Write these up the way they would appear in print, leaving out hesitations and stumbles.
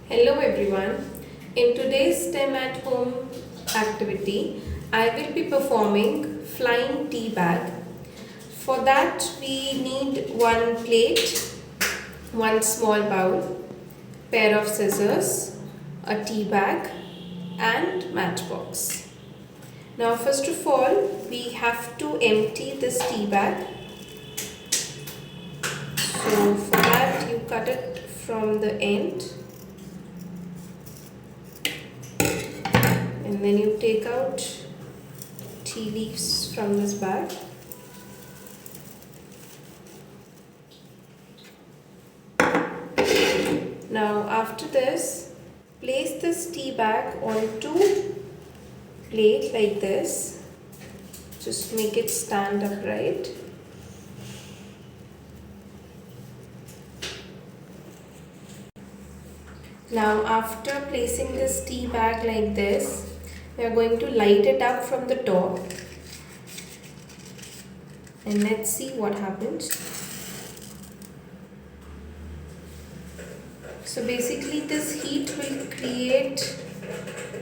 Hello everyone. In today's STEM at home activity, I will be performing flying tea bag. For that we need one plate, one small bowl, pair of scissors, a tea bag and matchbox. Now first of all, we have to empty this tea bag. So for that you cut it from the end. And then you take out tea leaves from this bag. Now after this, place this tea bag onto plate like this. Just make it stand upright. Now after placing this tea bag like this, we are going to light it up from the top and let's see what happens. So basically this heat will create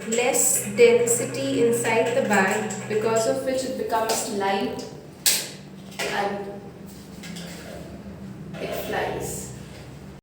less density inside the bag, because of which it becomes light and it flies.